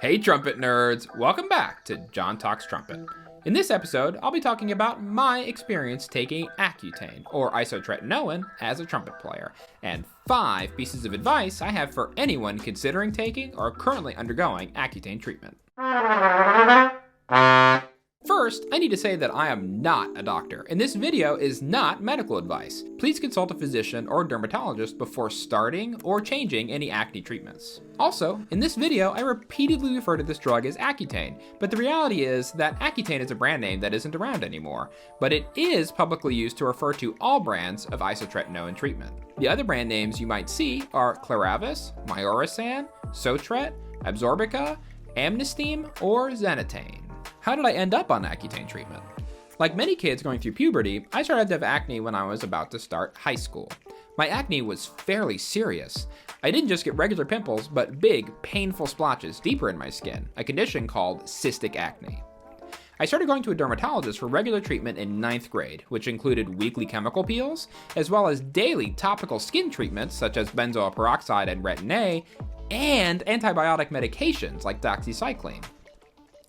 Hey Trumpet nerds, welcome back to John Talks Trumpet. In this episode, I'll be talking about my experience taking Accutane, or Isotretinoin, as a trumpet player, and 5 pieces of advice I have for anyone considering taking or currently undergoing Accutane treatment. First, I need to say that I am not a doctor, and this video is not medical advice. Please consult a physician or dermatologist before starting or changing any acne treatments. Also, in this video, I repeatedly refer to this drug as Accutane, but the reality is that Accutane is a brand name that isn't around anymore, but it is publicly used to refer to all brands of isotretinoin treatment. The other brand names you might see are Claravis, Myorisan, Sotret, Absorbica, Amnesteem, or Zenatane. How did I end up on Accutane treatment? Like many kids going through puberty, I started to have acne when I was about to start high school. My acne was fairly serious. I didn't just get regular pimples, but big, painful splotches deeper in my skin, a condition called cystic acne. I started going to a dermatologist for regular treatment in 9th grade, which included weekly chemical peels, as well as daily topical skin treatments such as benzoyl peroxide and Retin-A, and antibiotic medications like doxycycline.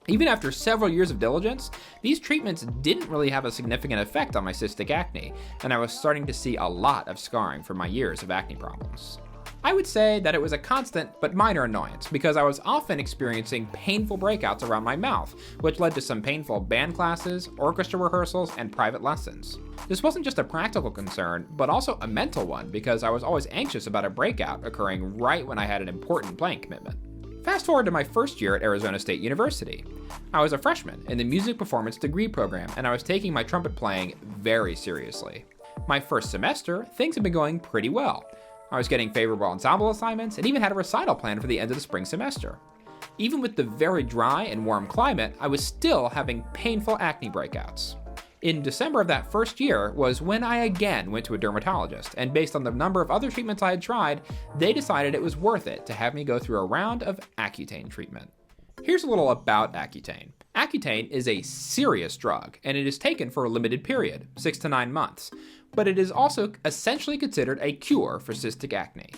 Even after several years of diligence, these treatments didn't really have a significant effect on my cystic acne, and I was starting to see a lot of scarring from my years of acne problems. I would say that it was a constant but minor annoyance because I was often experiencing painful breakouts around my mouth, which led to some painful band classes, orchestra rehearsals, and private lessons. This wasn't just a practical concern, but also a mental one because I was always anxious about a breakout occurring right when I had an important playing commitment. Fast forward to my first year at Arizona State University. I was a freshman in the music performance degree program, and I was taking my trumpet playing very seriously. My first semester, things had been going pretty well. I was getting favorable ensemble assignments and even had a recital planned for the end of the spring semester. Even with the very dry and warm climate, I was still having painful acne breakouts. In December of that first year was when I again went to a dermatologist, and based on the number of other treatments I had tried, they decided it was worth it to have me go through a round of Accutane treatment. Here's a little about Accutane. Accutane is a serious drug, and it is taken for a limited period, 6 to 9 months, but it is also essentially considered a cure for cystic acne.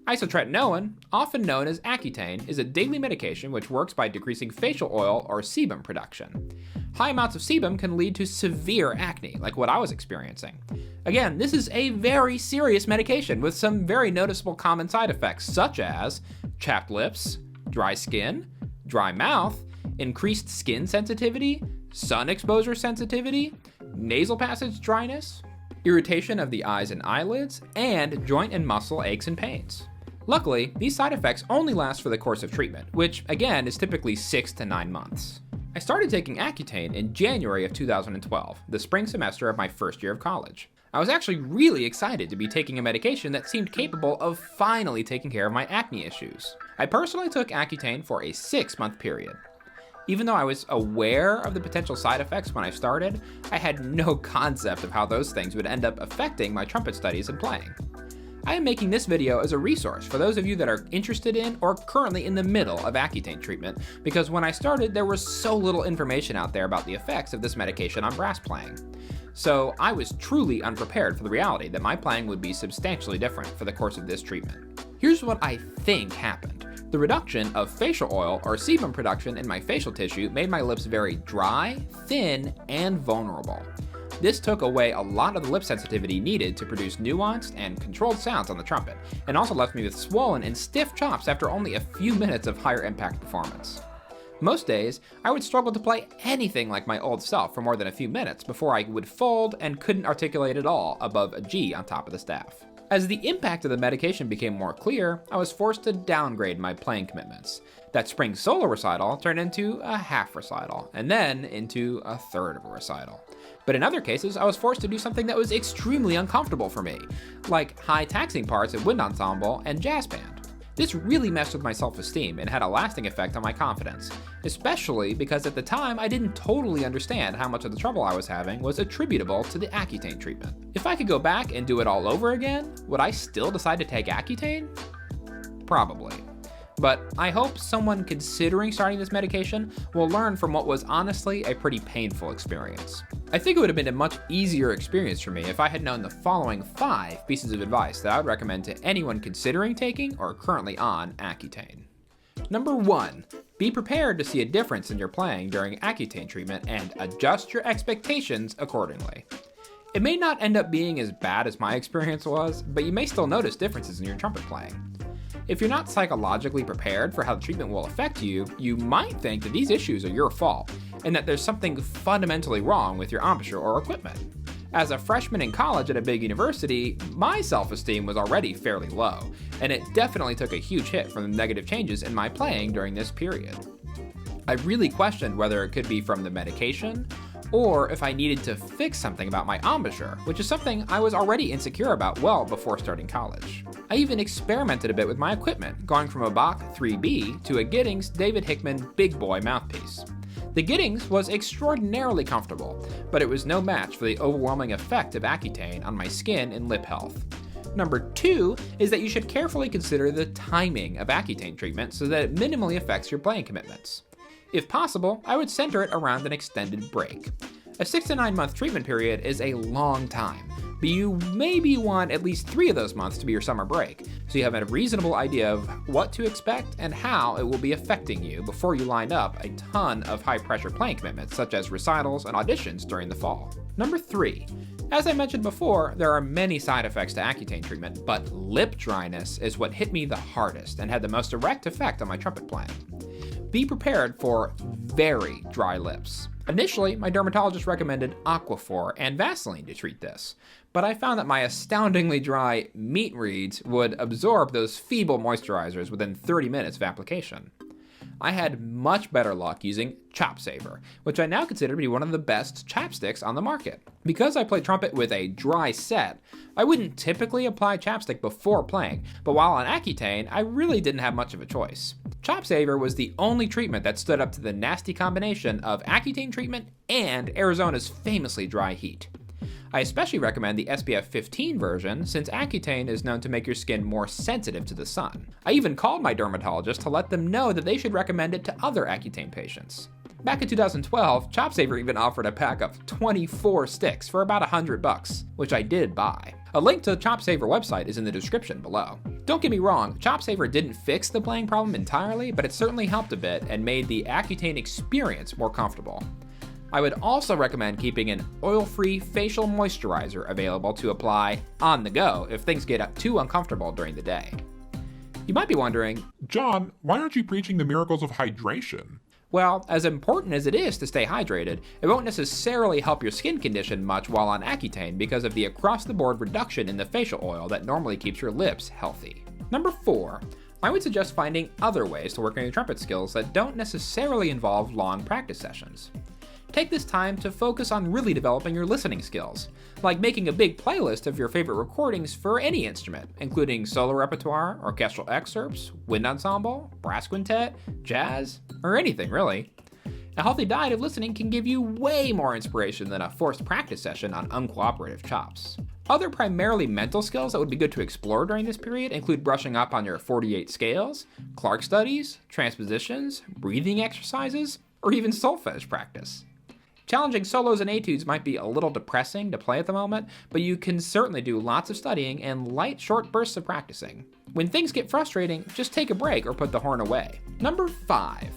Isotretinoin, often known as Accutane, is a daily medication which works by decreasing facial oil or sebum production. High amounts of sebum can lead to severe acne, like what I was experiencing. Again, this is a very serious medication with some very noticeable common side effects, such as chapped lips, dry skin, dry mouth, increased skin sensitivity, sun exposure sensitivity, nasal passage dryness, irritation of the eyes and eyelids, and joint and muscle aches and pains. Luckily, these side effects only last for the course of treatment, which again is typically 6 to 9 months. I started taking Accutane in January of 2012, the spring semester of my first year of college. I was actually really excited to be taking a medication that seemed capable of finally taking care of my acne issues. I personally took Accutane for a 6-month period. Even though I was aware of the potential side effects when I started, I had no concept of how those things would end up affecting my trumpet studies and playing. I am making this video as a resource for those of you that are interested in or currently in the middle of Accutane treatment, because when I started there was so little information out there about the effects of this medication on brass playing. So I was truly unprepared for the reality that my playing would be substantially different for the course of this treatment. Here's what I think happened. The reduction of facial oil or sebum production in my facial tissue made my lips very dry, thin, and vulnerable. This took away a lot of the lip sensitivity needed to produce nuanced and controlled sounds on the trumpet, and also left me with swollen and stiff chops after only a few minutes of higher impact performance. Most days, I would struggle to play anything like my old self for more than a few minutes before I would fold and couldn't articulate at all above a G on top of the staff. As the impact of the medication became more clear, I was forced to downgrade my playing commitments. That spring solo recital turned into a half recital, and then into a third of a recital. But in other cases, I was forced to do something that was extremely uncomfortable for me, like high taxing parts of wind ensemble and jazz band. This really messed with my self-esteem and had a lasting effect on my confidence, especially because at the time I didn't totally understand how much of the trouble I was having was attributable to the Accutane treatment. If I could go back and do it all over again, would I still decide to take Accutane? Probably. But I hope someone considering starting this medication will learn from what was honestly a pretty painful experience. I think it would have been a much easier experience for me if I had known the following 5 pieces of advice that I would recommend to anyone considering taking or currently on Accutane. Number 1, Be prepared to see a difference in your playing during Accutane treatment and adjust your expectations accordingly. It may not end up being as bad as my experience was, but you may still notice differences in your trumpet playing. If you're not psychologically prepared for how the treatment will affect you, you might think that these issues are your fault, and that there's something fundamentally wrong with your embouchure or equipment. As a freshman in college at a big university, my self-esteem was already fairly low, and it definitely took a huge hit from the negative changes in my playing during this period. I really questioned whether it could be from the medication, or if I needed to fix something about my embouchure, which is something I was already insecure about well before starting college. I even experimented a bit with my equipment, going from a Bach 3B to a Giddings David Hickman Big Boy mouthpiece. The Giddings was extraordinarily comfortable, but it was no match for the overwhelming effect of Accutane on my skin and lip health. Number 2 is that you should carefully consider the timing of Accutane treatment so that it minimally affects your playing commitments. If possible, I would center it around an extended break. A 6 to 9 month treatment period is a long time, but you maybe want at least 3 of those months to be your summer break, so you have a reasonable idea of what to expect and how it will be affecting you before you line up a ton of high pressure playing commitments such as recitals and auditions during the fall. Number 3. As I mentioned before, there are many side effects to Accutane treatment, but lip dryness is what hit me the hardest and had the most direct effect on my trumpet playing. Be prepared for very dry lips. Initially, my dermatologist recommended Aquaphor and Vaseline to treat this, but I found that my astoundingly dry meat reeds would absorb those feeble moisturizers within 30 minutes of application. I had much better luck using Chop Saver, which I now consider to be one of the best chapsticks on the market. Because I play trumpet with a dry set, I wouldn't typically apply chapstick before playing, but while on Accutane, I really didn't have much of a choice. Chop Saver was the only treatment that stood up to the nasty combination of Accutane treatment and Arizona's famously dry heat. I especially recommend the SPF 15 version since Accutane is known to make your skin more sensitive to the sun. I even called my dermatologist to let them know that they should recommend it to other Accutane patients. Back in 2012, Chop Saver even offered a pack of 24 sticks for about $100, which I did buy. A link to the Chop Saver website is in the description below. Don't get me wrong, Chop Saver didn't fix the playing problem entirely, but it certainly helped a bit and made the Accutane experience more comfortable. I would also recommend keeping an oil-free facial moisturizer available to apply on the go if things get too uncomfortable during the day. You might be wondering, John, why aren't you preaching the miracles of hydration? Well, as important as it is to stay hydrated, it won't necessarily help your skin condition much while on Accutane because of the across-the-board reduction in the facial oil that normally keeps your lips healthy. Number 4, I would suggest finding other ways to work on your trumpet skills that don't necessarily involve long practice sessions. Take this time to focus on really developing your listening skills, like making a big playlist of your favorite recordings for any instrument, including solo repertoire, orchestral excerpts, wind ensemble, brass quintet, jazz, or anything really. A healthy diet of listening can give you way more inspiration than a forced practice session on uncooperative chops. Other primarily mental skills that would be good to explore during this period include brushing up on your 48 scales, Clark studies, transpositions, breathing exercises, or even solfege practice. Challenging solos and etudes might be a little depressing to play at the moment, but you can certainly do lots of studying and light short bursts of practicing. When things get frustrating, just take a break or put the horn away. Number 5.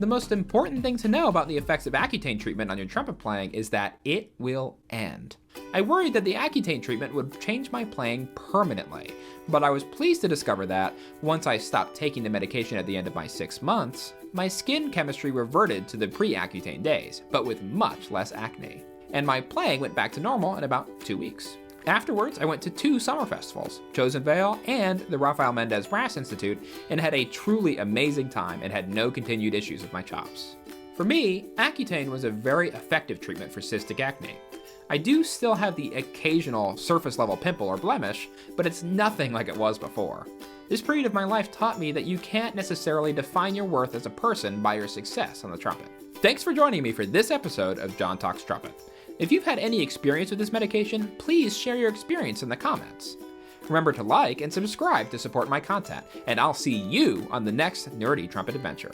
The most important thing to know about the effects of Accutane treatment on your trumpet playing is that it will end. I worried that the Accutane treatment would change my playing permanently, but I was pleased to discover that, once I stopped taking the medication at the end of my 6 months, my skin chemistry reverted to the pre-Accutane days, but with much less acne. And my playing went back to normal in about 2 weeks. Afterwards, I went to 2 summer festivals, Chosen Vale and the Rafael Mendez Brass Institute, and had a truly amazing time and had no continued issues with my chops. For me, Accutane was a very effective treatment for cystic acne. I do still have the occasional surface level pimple or blemish, but it's nothing like it was before. This period of my life taught me that you can't necessarily define your worth as a person by your success on the trumpet. Thanks for joining me for this episode of John Talks Trumpet. If you've had any experience with this medication, please share your experience in the comments. Remember to like and subscribe to support my content, and I'll see you on the next nerdy trumpet adventure.